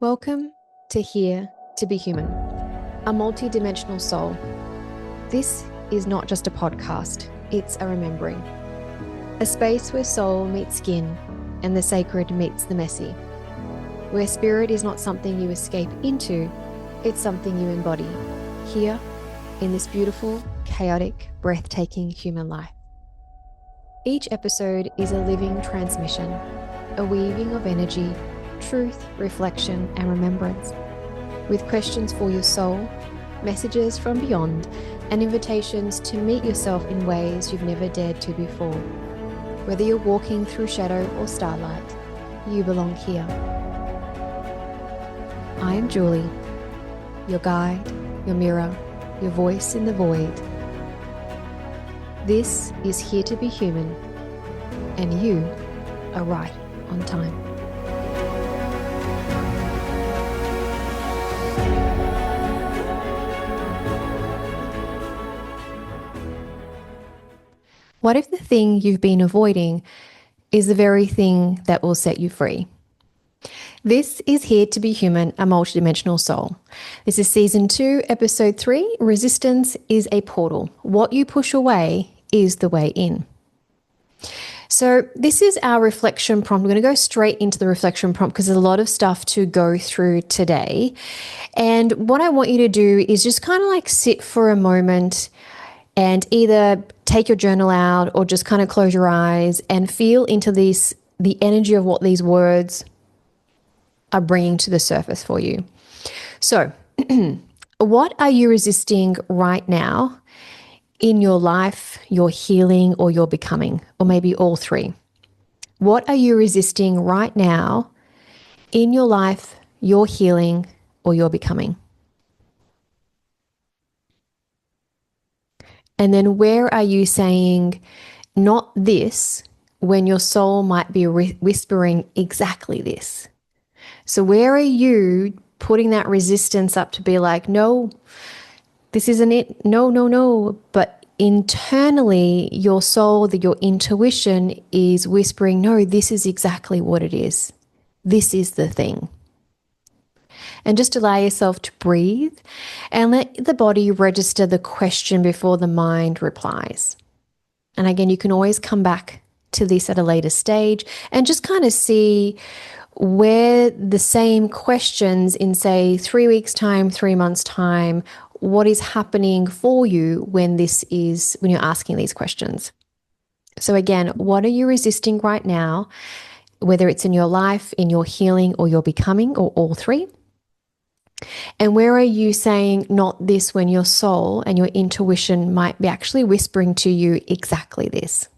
Welcome to Here to Be Human, a multi-dimensional soul. This is not just a podcast, it's a remembering. A space where soul meets skin and the sacred meets the messy. Where spirit is not something you escape into, it's something you embody here in this beautiful, chaotic, breathtaking human life. Each episode is a living transmission, a weaving of energy, truth, reflection, and remembrance, with questions for your soul, messages from beyond, and invitations to meet yourself in ways you've never dared to before. Whether you're walking through shadow or starlight, you belong here. I am Julie, your guide, your mirror, your voice in the void. This is Here to Be Human, and you are right on time. What if the thing you've been avoiding is the very thing that will set you free? This is Here to Be Human, a multidimensional soul. This is Season 2, Episode 3, Resistance is a Portal. What you push away is the way in. So this is our reflection prompt. We're going to go straight into the reflection prompt because there's a lot of stuff to go through today. And what I want you to do is just kind of like sit for a moment and either take your journal out or just kind of close your eyes and feel into the energy of what these words are bringing to the surface for you. So what are you resisting right now in your life, your healing, or your becoming, or maybe all three? What are you resisting right now in your life, your healing, or your becoming? And then where are you saying not this when your soul might be whispering exactly this? So where are you putting that resistance up to be like, no, this isn't it. No. But internally, your soul, your intuition is whispering, no, this is exactly what it is. This is the thing. And just allow yourself to breathe and let the body register the question before the mind replies. And again, you can always come back to this at a later stage and just kind of see where the same questions in, say, 3 weeks' time, 3 months' time, what is happening for you when you're asking these questions. So again, what are you resisting right now, whether it's in your life, in your healing, or your becoming, or all three? And where are you saying not this when your soul and your intuition might be actually whispering to you exactly this?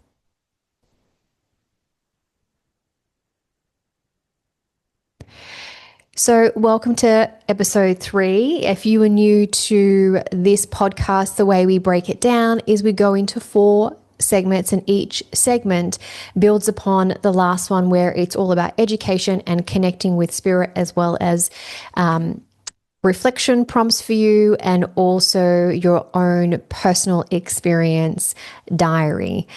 So welcome to episode 3. If you are new to this podcast, the way we break it down is we go into 4 segments, and each segment builds upon the last one, where it's all about education and connecting with spirit, as well as reflection prompts for you, and also your own personal experience diary,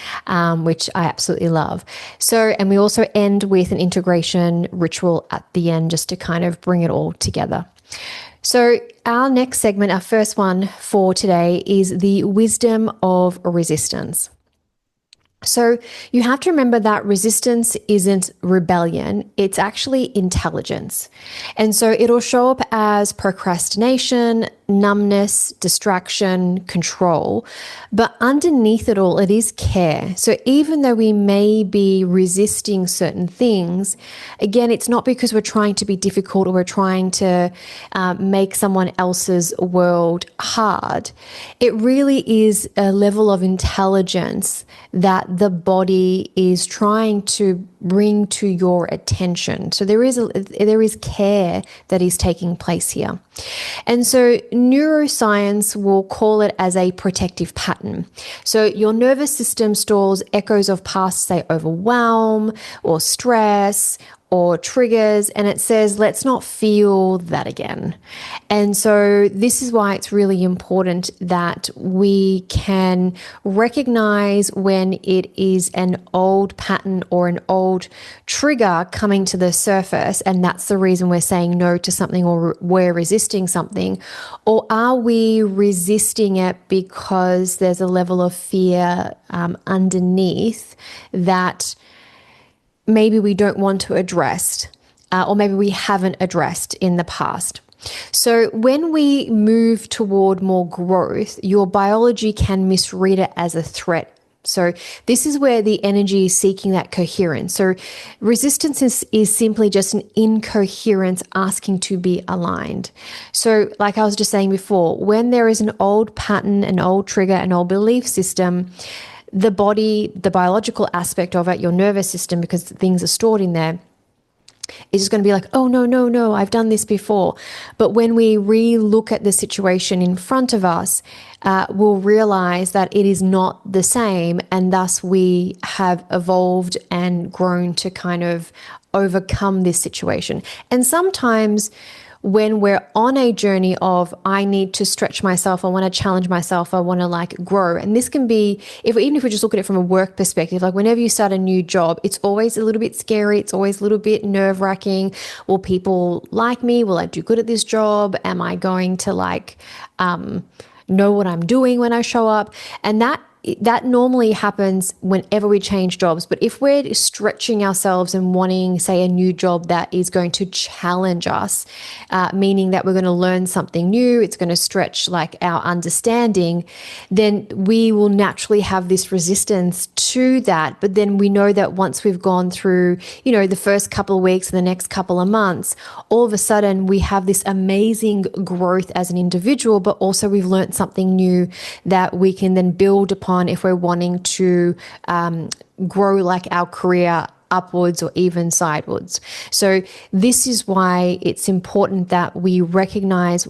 which I absolutely love. So, and we also end with an integration ritual at the end, just to kind of bring it all together. So our next segment, our first one for today, is the wisdom of resistance. So you have to remember that resistance isn't rebellion, it's actually intelligence. And so it'll show up as procrastination, numbness, distraction, control, but underneath it all, it is care. So even though we may be resisting certain things, again, it's not because we're trying to be difficult or we're trying to make someone else's world hard. It really is a level of intelligence that the body is trying to bring to your attention. So there is care that is taking place here. And so neuroscience will call it as a protective pattern. So your nervous system stores echoes of past, say, overwhelm or stress or triggers, and it says, let's not feel that again. And so this is why it's really important that we can recognize when it is an old pattern or an old trigger coming to the surface, and that's the reason we're saying no to something or we're resisting something. Or are we resisting it because there's a level of fear underneath that maybe we don't want to address, or maybe we haven't addressed in the past. So when we move toward more growth, your biology can misread it as a threat. So this is where the energy is seeking that coherence. So resistance is simply just an incoherence asking to be aligned. So like I was just saying before, when there is an old pattern, an old trigger, an old belief system, the body, the biological aspect of it, your nervous system, because things are stored in there, is just going to be like, oh, no, I've done this before. But when we re-look at the situation in front of us, we'll realize that it is not the same. And thus we have evolved and grown to kind of overcome this situation. And sometimes when we're on a journey of, I need to stretch myself, I want to challenge myself, I want to like grow. And this can be, even if we just look at it from a work perspective, like whenever you start a new job, it's always a little bit scary. It's always a little bit nerve wracking. Will people like me? Will I do good at this job? Am I going to know what I'm doing when I show up? And that normally happens whenever we change jobs. But if we're stretching ourselves and wanting, say, a new job that is going to challenge us, meaning that we're going to learn something new, it's going to stretch like our understanding, then we will naturally have this resistance to that. But then we know that once we've gone through, the first couple of weeks and the next couple of months, all of a sudden we have this amazing growth as an individual, but also we've learned something new that we can then build upon if we're wanting to grow like our career upwards or even sidewards. So this is why it's important that we recognize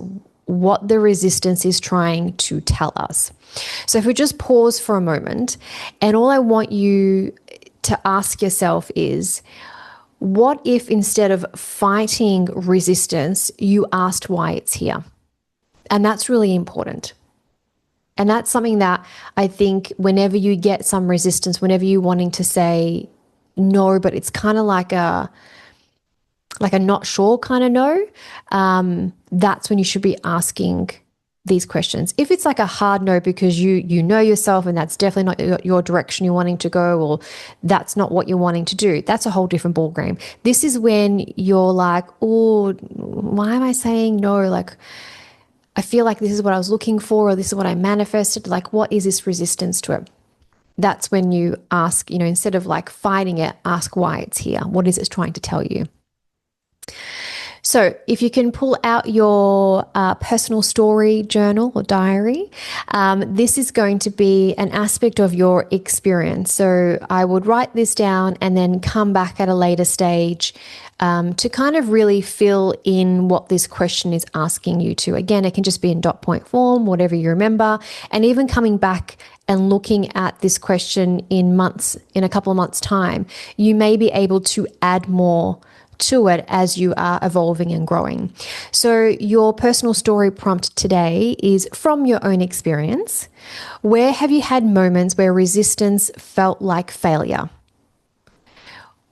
what the resistance is trying to tell us. So if we just pause for a moment, and all I want you to ask yourself is, what if instead of fighting resistance, you asked why it's here? And that's really important. And that's something that I think whenever you get some resistance, whenever you're wanting to say no, but it's kind of like a not sure kind of no, that's when you should be asking these questions. If it's like a hard no because you know yourself and that's definitely not your direction you're wanting to go, or that's not what you're wanting to do, that's a whole different ball game. This is when you're like, oh, why am I saying no? Like, I feel like this is what I was looking for, or this is what I manifested. Like, what is this resistance to it? That's when you ask, instead of like fighting it, ask why it's here. What is it trying to tell you? So if you can pull out your personal story journal or diary, this is going to be an aspect of your experience. So I would write this down and then come back at a later stage to kind of really fill in what this question is asking you to. Again, it can just be in dot point form, whatever you remember, and even coming back and looking at this question in a couple of months' time, you may be able to add more to it as you are evolving and growing. So your personal story prompt today is, from your own experience, where have you had moments where resistance felt like failure?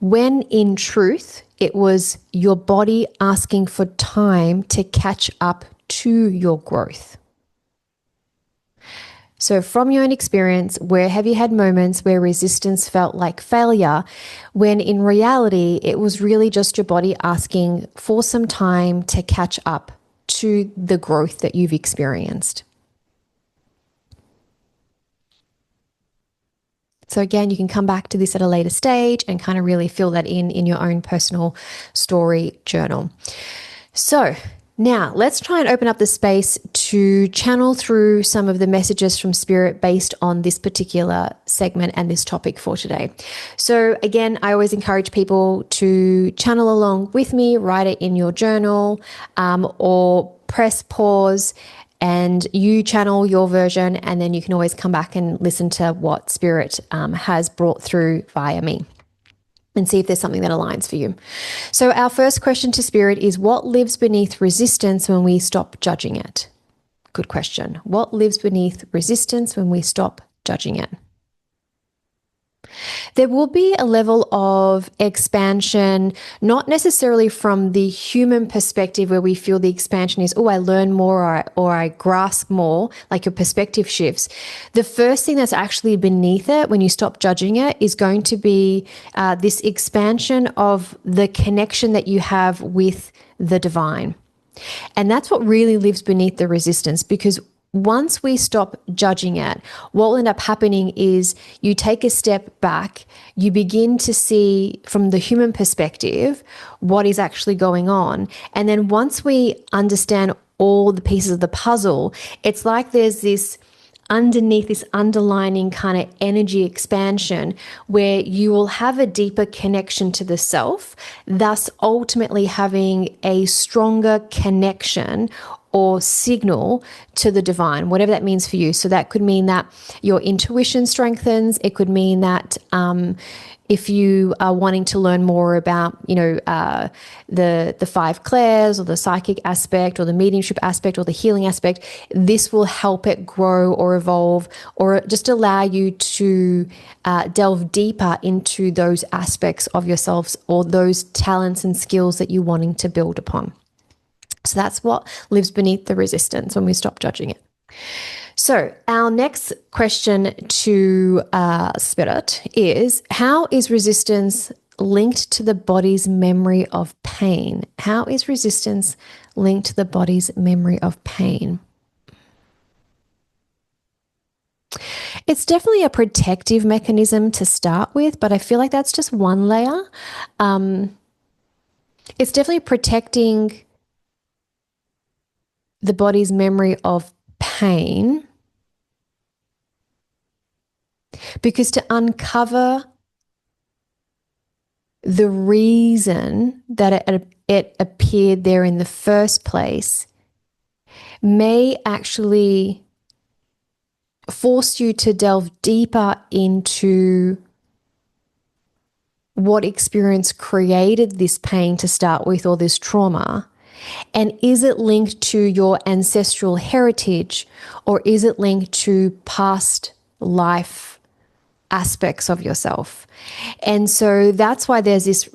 When in truth, it was your body asking for time to catch up to your growth. So from your own experience, where have you had moments where resistance felt like failure, when in reality, it was really just your body asking for some time to catch up to the growth that you've experienced? So again, you can come back to this at a later stage and kind of really fill that in your own personal story journal. So now let's try and open up the space to channel through some of the messages from Spirit based on this particular segment and this topic for today. So again, I always encourage people to channel along with me, write it in your journal, or press pause and you channel your version, and then you can always come back and listen to what Spirit has brought through via me. and see if there's something that aligns for you. So our first question to Spirit is, what lives beneath resistance when we stop judging it? Good question. What lives beneath resistance when we stop judging it? There will be a level of expansion, not necessarily from the human perspective where we feel the expansion is, oh, I learn more or I grasp more, like your perspective shifts. The first thing that's actually beneath it when you stop judging it is going to be this expansion of the connection that you have with the divine. And that's what really lives beneath the resistance, because once we stop judging it, what will end up happening is you take a step back, you begin to see from the human perspective what is actually going on. And then once we understand all the pieces of the puzzle, it's like there's this underneath, this underlining kind of energy expansion where you will have a deeper connection to the self, thus ultimately having a stronger connection or signal to the divine, whatever that means for you. So that could mean that your intuition strengthens. It could mean that if you are wanting to learn more about, the five clairs or the psychic aspect or the mediumship aspect or the healing aspect, this will help it grow or evolve or just allow you to delve deeper into those aspects of yourselves or those talents and skills that you're wanting to build upon. So that's what lives beneath the resistance when we stop judging it. So our next question to Spirit is, how is resistance linked to the body's memory of pain? How is resistance linked to the body's memory of pain? It's definitely a protective mechanism to start with, but I feel like that's just one layer. It's definitely protecting the body's memory of pain, because to uncover the reason that it appeared there in the first place may actually force you to delve deeper into what experience created this pain to start with, or this trauma. And is it linked to your ancestral heritage, or is it linked to past life aspects of yourself? And so that's why there's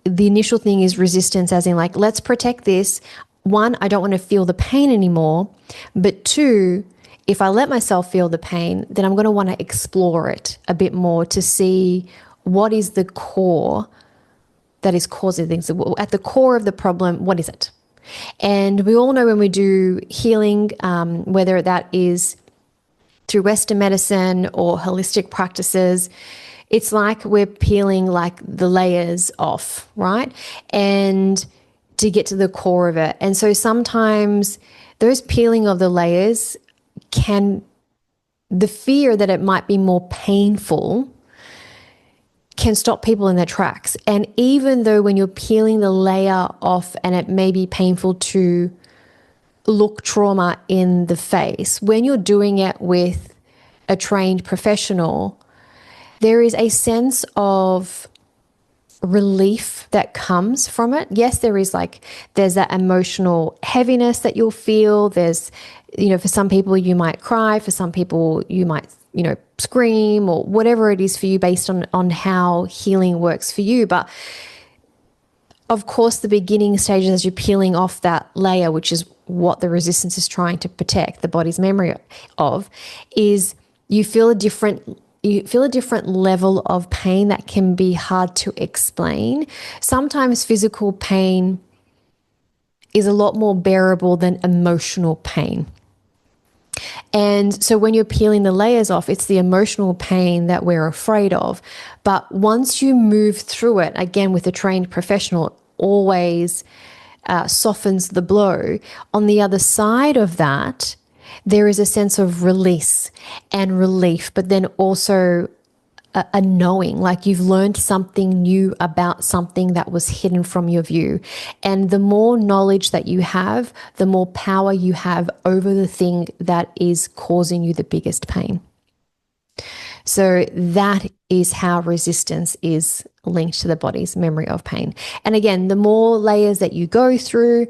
the initial thing is resistance, as in like, let's protect this. One, I don't want to feel the pain anymore. But two, if I let myself feel the pain, then I'm going to want to explore it a bit more to see what is the core that is causing things. At the core of the problem, what is it? And we all know when we do healing, whether that is through Western medicine or holistic practices, it's like we're peeling like the layers off, right? And to get to the core of it. And so sometimes those peeling of the layers the fear that it might be more painful can stop people in their tracks. And even though when you're peeling the layer off and it may be painful to look trauma in the face, when you're doing it with a trained professional, there is a sense of relief that comes from it. Yes, there's that emotional heaviness that you'll feel. There's, for some people you might cry, for some people you might scream, or whatever it is for you based on how healing works for you. But of course, the beginning stages as you're peeling off that layer, which is what the resistance is trying to protect the body's memory of, is you feel a different level of pain that can be hard to explain. Sometimes physical pain is a lot more bearable than emotional pain. And so when you're peeling the layers off, it's the emotional pain that we're afraid of. But once you move through it, again, with a trained professional, always softens the blow. On the other side of that, there is a sense of release and relief, but then also a knowing, like you've learned something new about something that was hidden from your view. And the more knowledge that you have, the more power you have over the thing that is causing you the biggest pain. So that is how resistance is linked to the body's memory of pain. And again, the more layers that you go through,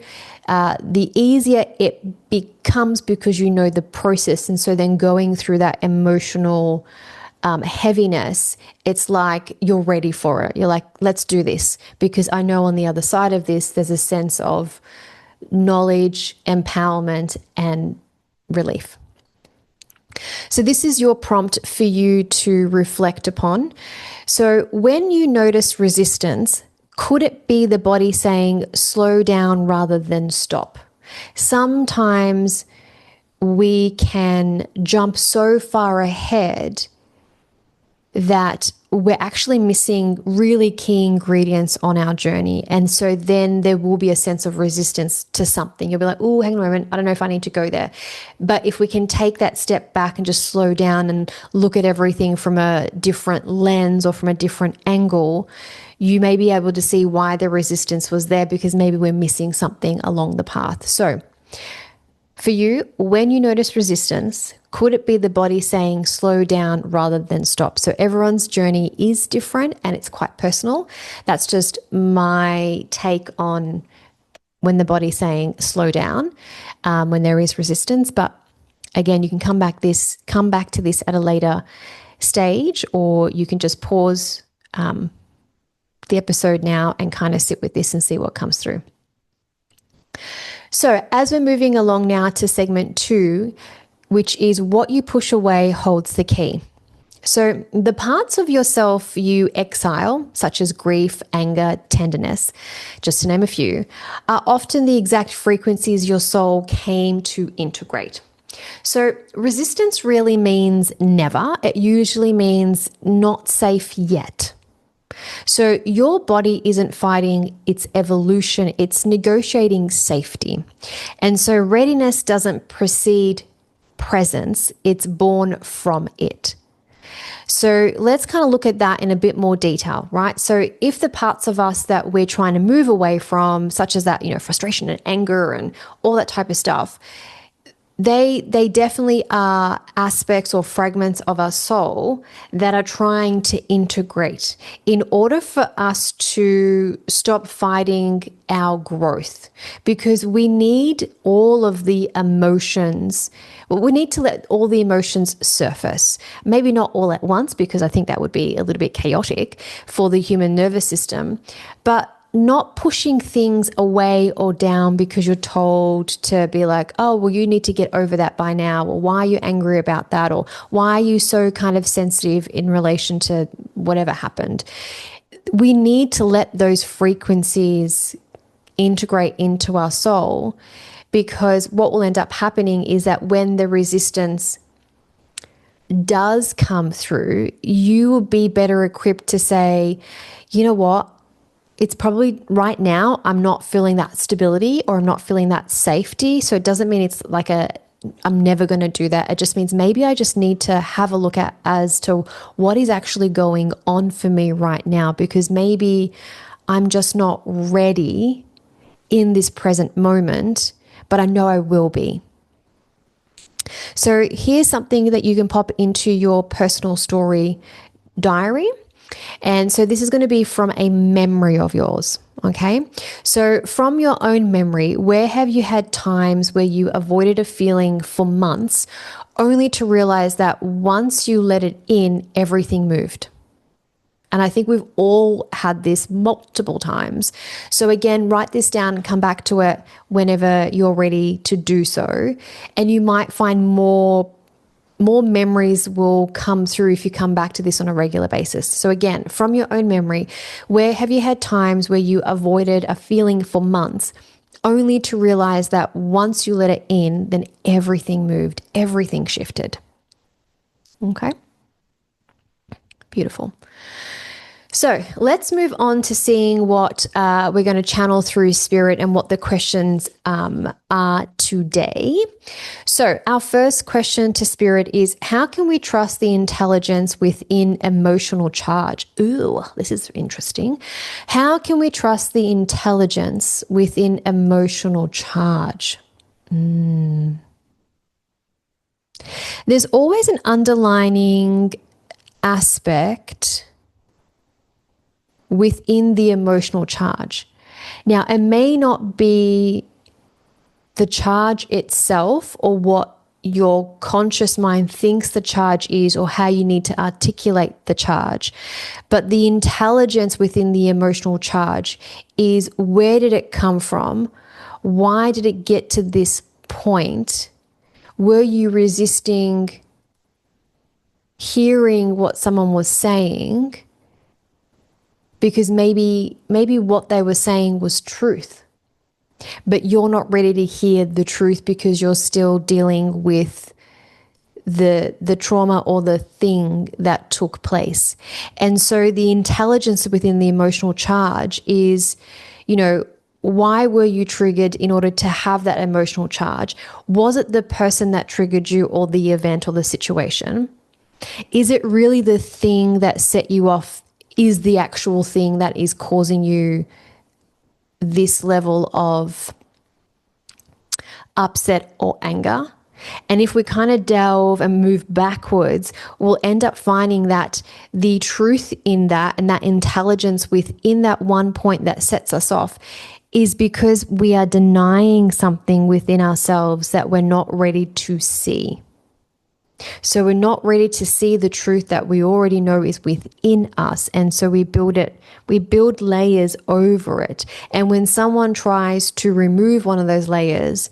the easier it becomes because you know the process. And so then going through that emotional heaviness, it's like you're ready for it. You're like, let's do this, because I know on the other side of this, there's a sense of knowledge, empowerment, and relief. So this is your prompt for you to reflect upon. So when you notice resistance, could it be the body saying slow down rather than stop? Sometimes we can jump so far ahead that we're actually missing really key ingredients on our journey. And so then there will be a sense of resistance to something. You'll be like, oh, hang on a moment, I don't know if I need to go there. But if we can take that step back and just slow down and look at everything from a different lens or from a different angle, you may be able to see why the resistance was there, because maybe we're missing something along the path. So for you, when you notice resistance, could it be the body saying slow down rather than stop? So everyone's journey is different and it's quite personal. That's just my take on when the body's saying slow down, when there is resistance. But again, you can come back to this at a later stage, or you can just pause the episode now and kind of sit with this and see what comes through. So as we're moving along now to segment 2, which is what you push away holds the key. So the parts of yourself you exile, such as grief, anger, tenderness, just to name a few, are often the exact frequencies your soul came to integrate. So resistance really means never. It usually means not safe yet. So your body isn't fighting its evolution, it's negotiating safety. And so readiness doesn't precede presence, it's born from it. So let's kind of look at that in a bit more detail, right? So if the parts of us that we're trying to move away from, such as that, frustration and anger and all that type of stuff, they definitely are aspects or fragments of our soul that are trying to integrate in order for us to stop fighting our growth, because we need all of the emotions. We need to let all the emotions surface. Maybe not all at once, because I think that would be a little bit chaotic for the human nervous system, but not pushing things away or down because you're told to be like, oh, well, you need to get over that by now, or why are you angry about that, or why are you so kind of sensitive in relation to whatever happened. We need to let those frequencies integrate into our soul, because what will end up happening is that when the resistance does come through, you will be better equipped to say, you know what? It's probably right now I'm not feeling that stability, or I'm not feeling that safety. So it doesn't mean it's like I'm never going to do that. It just means maybe I just need to have a look at as to what is actually going on for me right now, because maybe I'm just not ready in this present moment, but I know I will be. So here's something that you can pop into your personal story diary. And so this is going to be from a memory of yours, okay? So from your own memory, where have you had times where you avoided a feeling for months only to realize that once you let it in, everything moved? And I think we've all had this multiple times. So again, write this down and come back to it whenever you're ready to do so. And you might find more memories will come through if you come back to this on a regular basis. So again, from your own memory, where have you had times where you avoided a feeling for months only to realize that once you let it in, then everything moved, everything shifted? Okay. Beautiful. So let's move on to seeing what we're going to channel through spirit and what the questions are today. So our first question to spirit is, how can we trust the intelligence within emotional charge? Ooh, this is interesting. How can we trust the intelligence within emotional charge? There's always an underlining aspect within the emotional charge. Now, it may not be the charge itself or what your conscious mind thinks the charge is or how you need to articulate the charge, but the intelligence within the emotional charge is, where did it come from? Why did it get to this point? Were you resisting hearing what someone was saying because maybe what they were saying was truth, but you're not ready to hear the truth because you're still dealing with the trauma or the thing that took place. And so the intelligence within the emotional charge is, why were you triggered in order to have that emotional charge? Was it the person that triggered you or the event or the situation? Is it really the thing that set you off is the actual thing that is causing you this level of upset or anger? And if we kind of delve and move backwards, we'll end up finding that the truth in that and that intelligence within that one point that sets us off is because we are denying something within ourselves that we're not ready to see. So we're not ready to see the truth that we already know is within us. And so we build layers over it. And when someone tries to remove one of those layers,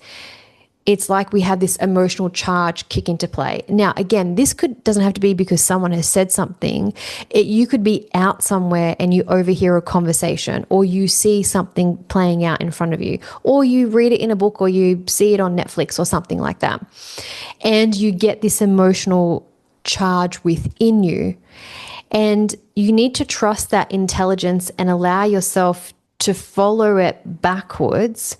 it's like we have this emotional charge kick into play. Now, again, this doesn't have to be because someone has said something. You could be out somewhere and you overhear a conversation, or you see something playing out in front of you, or you read it in a book, or you see it on Netflix or something like that. And you get this emotional charge within you. And you need to trust that intelligence and allow yourself to follow it backwards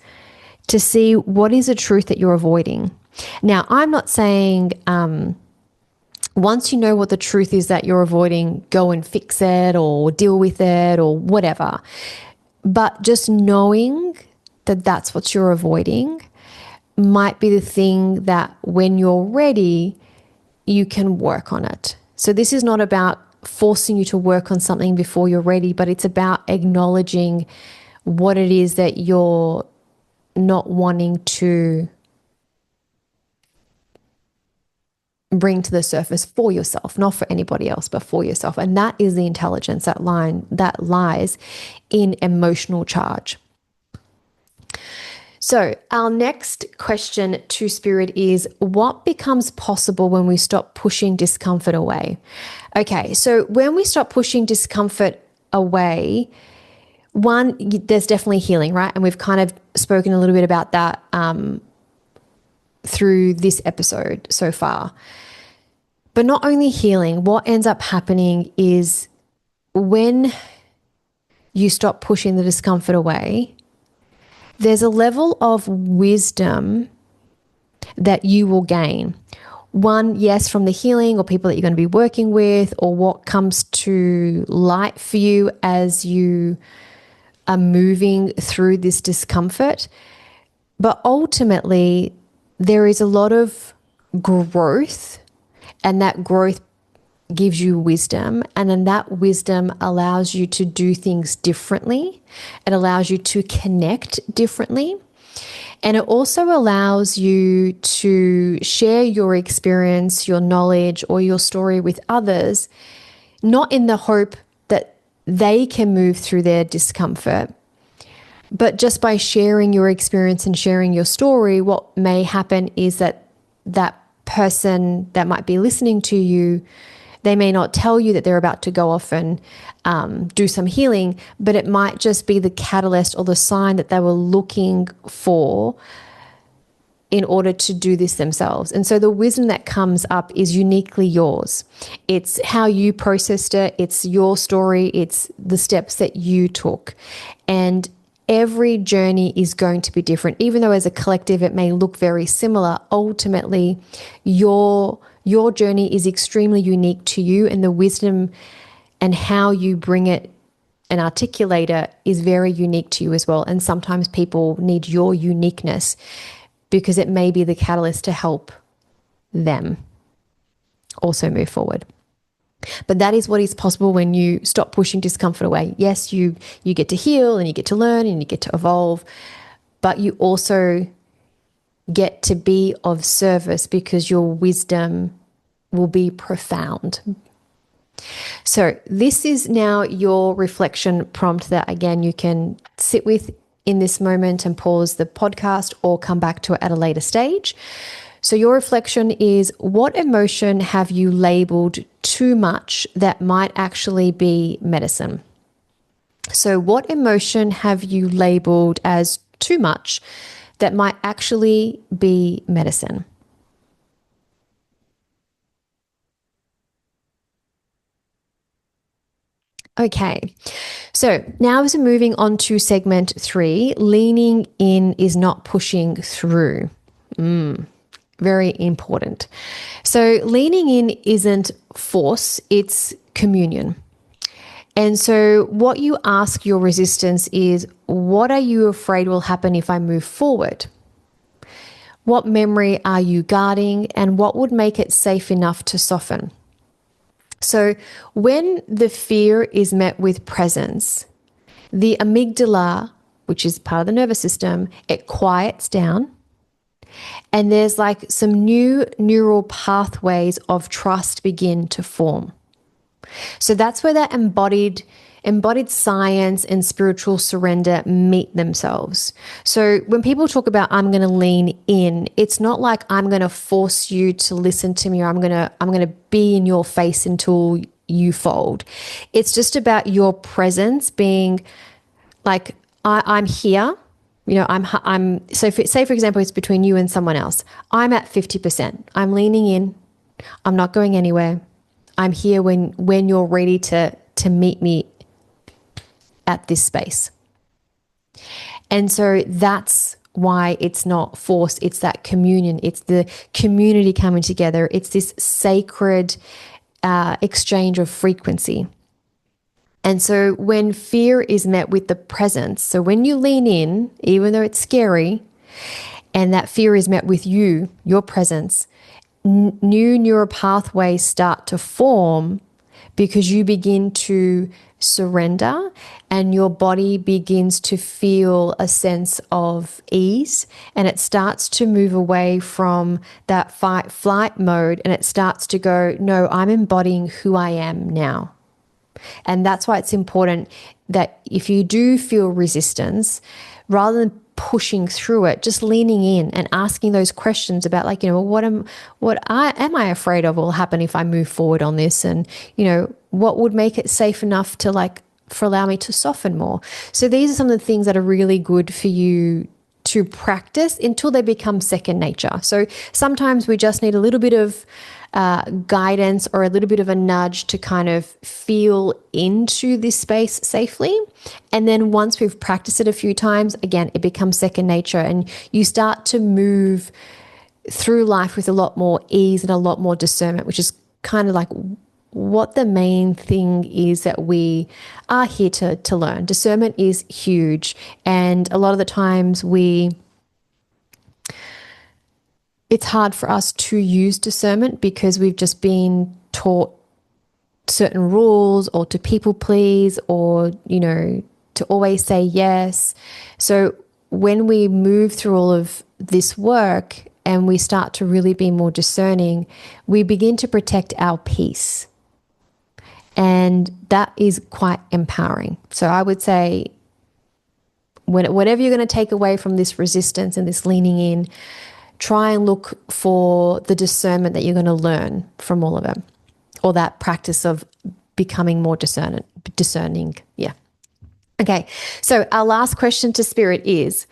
to see what is the truth that you're avoiding. Now, I'm not saying once you know what the truth is that you're avoiding, go and fix it or deal with it or whatever. But just knowing that that's what you're avoiding might be the thing that when you're ready, you can work on it. So this is not about forcing you to work on something before you're ready, but it's about acknowledging what it is that you're not wanting to bring to the surface for yourself, not for anybody else, but for yourself. And that is the intelligence that lies in emotional charge. So our next question to Spirit is, what becomes possible when we stop pushing discomfort away? Okay, so when we stop pushing discomfort away, one, there's definitely healing, right? And we've kind of spoken a little bit about that through this episode so far. But not only healing, what ends up happening is when you stop pushing the discomfort away, there's a level of wisdom that you will gain. One, yes, from the healing or people that you're going to be working with, or what comes to light for you as you are moving through this discomfort. But ultimately, there is a lot of growth, and that growth gives you wisdom, and then that wisdom allows you to do things differently. It allows you to connect differently, and it also allows you to share your experience, your knowledge, or your story with others, not in the hope that they can move through their discomfort, but just by sharing your experience and sharing your story, what may happen is that that person that might be listening to you, they may not tell you that they're about to go off and do some healing, but it might just be the catalyst or the sign that they were looking for in order to do this themselves. And so the wisdom that comes up is uniquely yours. It's how you processed it. It's your story. It's the steps that you took. And every journey is going to be different. Even though as a collective it may look very similar, ultimately your journey is extremely unique to you, and the wisdom and how you bring it and articulate it is very unique to you as well. And sometimes people need your uniqueness because it may be the catalyst to help them also move forward. But that is what is possible when you stop pushing discomfort away. Yes, you get to heal and you get to learn and you get to evolve, but you also get to be of service because your wisdom will be profound. So this is now your reflection prompt that, again, you can sit with in this moment and pause the podcast or come back to it at a later stage. So your reflection is, what emotion have you labeled too much that might actually be medicine? So what emotion have you labeled as too much that might actually be medicine? Okay, so now as we're moving on to segment 3, leaning in is not pushing through. Very important. So leaning in isn't force, it's communion. And so what you ask your resistance is, what are you afraid will happen if I move forward? What memory are you guarding, and what would make it safe enough to soften? So when the fear is met with presence, the amygdala, which is part of the nervous system, it quiets down. And there's like some new neural pathways of trust begin to form. So that's where that embodied science and spiritual surrender meet themselves. So when people talk about I'm going to lean in, it's not like I'm going to force you to listen to me, or I'm going to be in your face until you fold. It's just about your presence being like, I'm here. You know, say for example, it's between you and someone else. I'm at 50%. I'm leaning in. I'm not going anywhere. I'm here when you're ready to meet me at this space. And so that's why it's not force. It's that communion. It's the community coming together. It's this sacred exchange of frequency. And so when fear is met with the presence, so when you lean in, even though it's scary, and that fear is met with your presence, new neural pathways start to form because you begin to surrender and your body begins to feel a sense of ease, and it starts to move away from that fight flight mode, and it starts to go, no, I'm embodying who I am now. And that's why it's important that if you do feel resistance, rather than pushing through it, just leaning in and asking those questions about, like, you know, what am I afraid of will happen if I move forward on this? And, you know, what would make it safe enough to allow me to soften more? So these are some of the things that are really good for you to practice until they become second nature. So sometimes we just need a little bit of guidance or a little bit of a nudge to kind of feel into this space safely. And then once we've practiced it a few times, again, it becomes second nature, and you start to move through life with a lot more ease and a lot more discernment, which is kind of like what the main thing is that we are here to learn. Discernment is huge. And a lot of the times it's hard for us to use discernment because we've just been taught certain rules, or to people please, or, you know, to always say yes. So when we move through all of this work and we start to really be more discerning, we begin to protect our peace. And that is quite empowering. So I would say, whatever you're going to take away from this resistance and this leaning in, try and look for the discernment that you're going to learn from all of them, or that practice of becoming more discerning. Yeah. Okay. So our last question to Spirit is,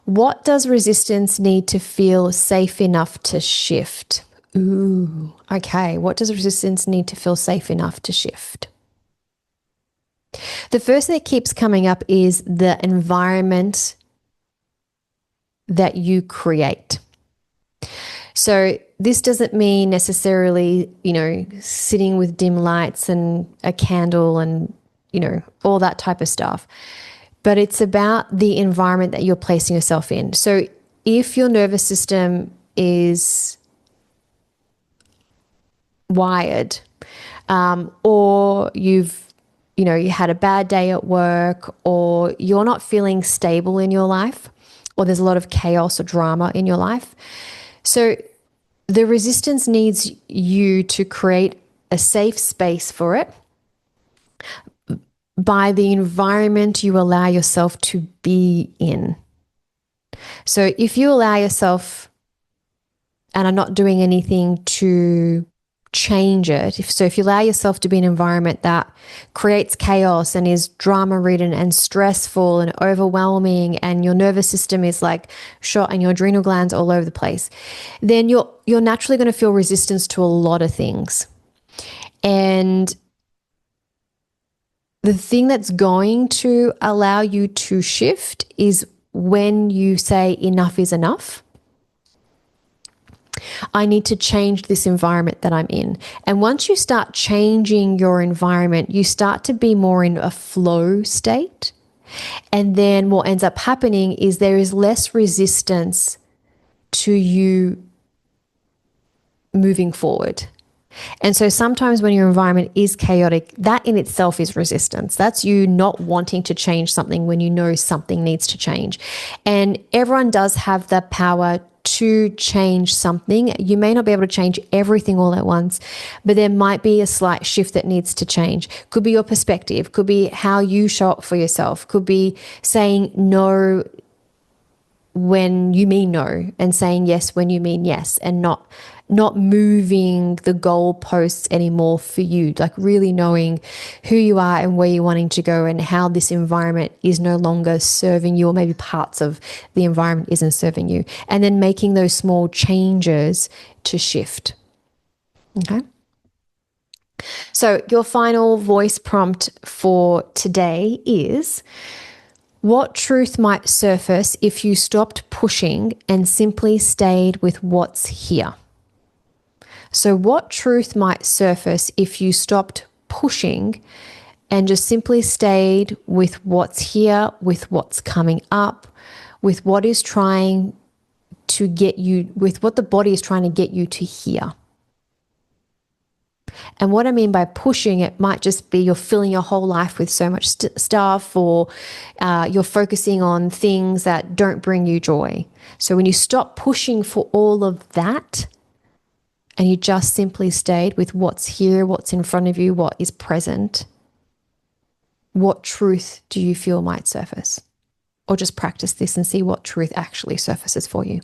what does resistance need to feel safe enough to shift? Ooh, okay. What does resistance need to feel safe enough to shift? The first thing that keeps coming up is the environment that you create. So this doesn't mean necessarily, you know, sitting with dim lights and a candle and, you know, all that type of stuff. But it's about the environment that you're placing yourself in. So if your nervous system is wired or you had a bad day at work, or you're not feeling stable in your life, or there's a lot of chaos or drama in your life. So the resistance needs you to create a safe space for it by the environment you allow yourself to be in. So if you allow yourself and are not doing anything to change it, if you allow yourself to be in an environment that creates chaos and is drama ridden and stressful and overwhelming, and your nervous system is like shot and your adrenal glands all over the place, then you're naturally going to feel resistance to a lot of things. And the thing that's going to allow you to shift is when you say enough is enough. I need to change this environment that I'm in. And once you start changing your environment, you start to be more in a flow state. And then what ends up happening is there is less resistance to you moving forward. And so sometimes when your environment is chaotic, that in itself is resistance. That's you not wanting to change something when you know something needs to change. And everyone does have the power to change something. You may not be able to change everything all at once, but there might be a slight shift that needs to change. Could be your perspective, could be how you show up for yourself, could be saying no when you mean no and saying yes when you mean yes, and not moving the goalposts anymore for you, like really knowing who you are and where you're wanting to go and how this environment is no longer serving you, or maybe parts of the environment isn't serving you, and then making those small changes to shift. Okay. So your final voice prompt for today is: what truth might surface if you stopped pushing and simply stayed with what's here? So what truth might surface if you stopped pushing and just simply stayed with what's here, with what's coming up, with what is trying to get you, with what the body is trying to get you to hear? And what I mean by pushing, it might just be you're filling your whole life with so much stuff, or you're focusing on things that don't bring you joy. So when you stop pushing for all of that and you just simply stayed with what's here, what's in front of you, what is present, what truth do you feel might surface? Or just practice this and see what truth actually surfaces for you.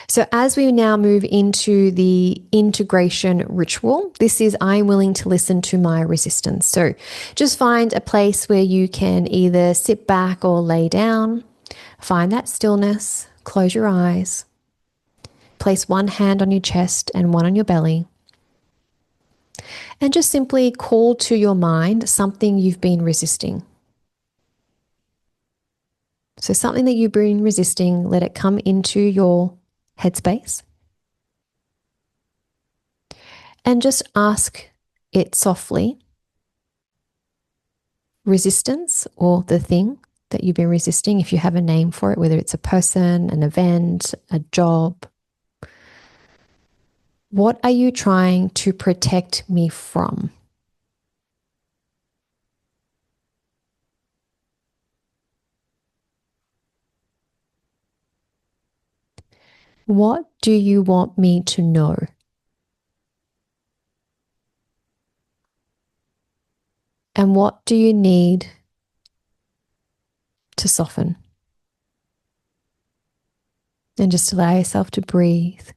So as we now move into the integration ritual, this is I'm willing to listen to my resistance. So just find a place where you can either sit back or lay down, find that stillness, close your eyes, place one hand on your chest and one on your belly, and just simply call to your mind something you've been resisting. So something that you've been resisting, let it come into your headspace. And just ask it softly, resistance, or the thing that you've been resisting, if you have a name for it, whether it's a person, an event, a job. What are you trying to protect me from? What do you want me to know? And what do you need to soften? And just allow yourself to breathe.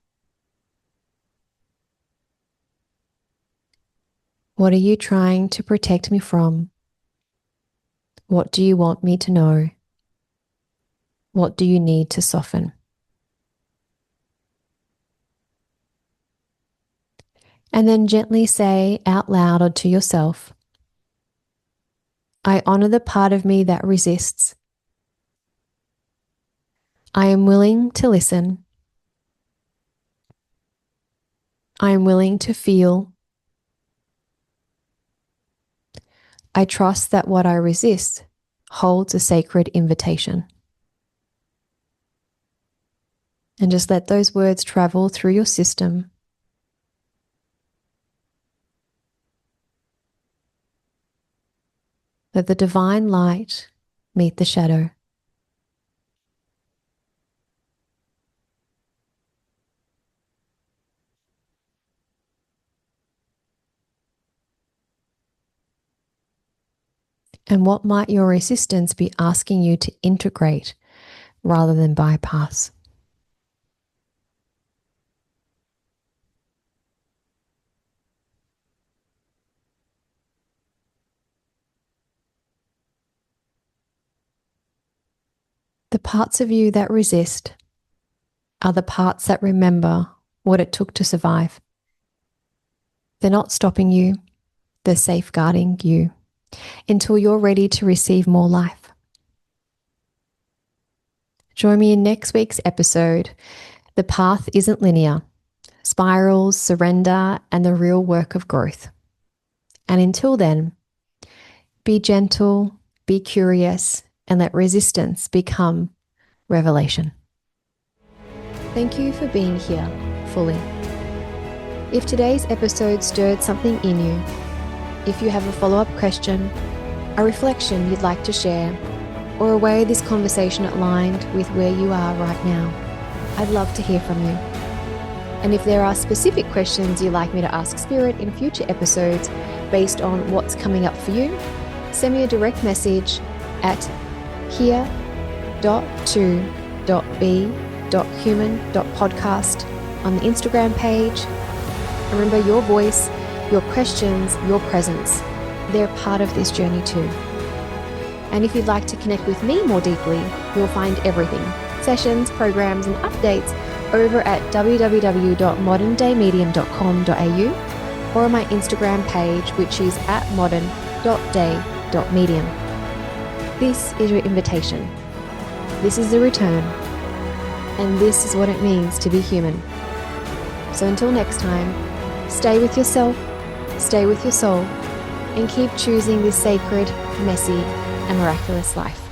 What are you trying to protect me from? What do you want me to know? What do you need to soften? And then gently say out loud or to yourself, I honor the part of me that resists. I am willing to listen. I am willing to feel. I trust that what I resist holds a sacred invitation. And just let those words travel through your system Let the divine light meet the shadow. And what might your resistance be asking you to integrate rather than bypass? The parts of you that resist are the parts that remember what it took to survive. They're not stopping you, they're safeguarding you until you're ready to receive more life. Join me in next week's episode. The path isn't linear. Spirals, surrender, and the real work of growth. And until then, be gentle, be curious, and let resistance become revelation. Thank you for being here fully. If today's episode stirred something in you, if you have a follow-up question, a reflection you'd like to share, or a way this conversation aligned with where you are right now, I'd love to hear from you. And if there are specific questions you'd like me to ask Spirit in future episodes based on what's coming up for you, send me a direct message at here.to.be.human.podcast on the Instagram page. Remember, your voice, your questions, your presence, they're part of this journey too. And if you'd like to connect with me more deeply, you'll find everything, sessions, programs, and updates over at www.moderndaymedium.com.au or on my Instagram page, which is at modern.day.medium. This is your invitation. This is the return. And this is what it means to be human. So until next time, stay with yourself, stay with your soul, and keep choosing this sacred, messy, and miraculous life.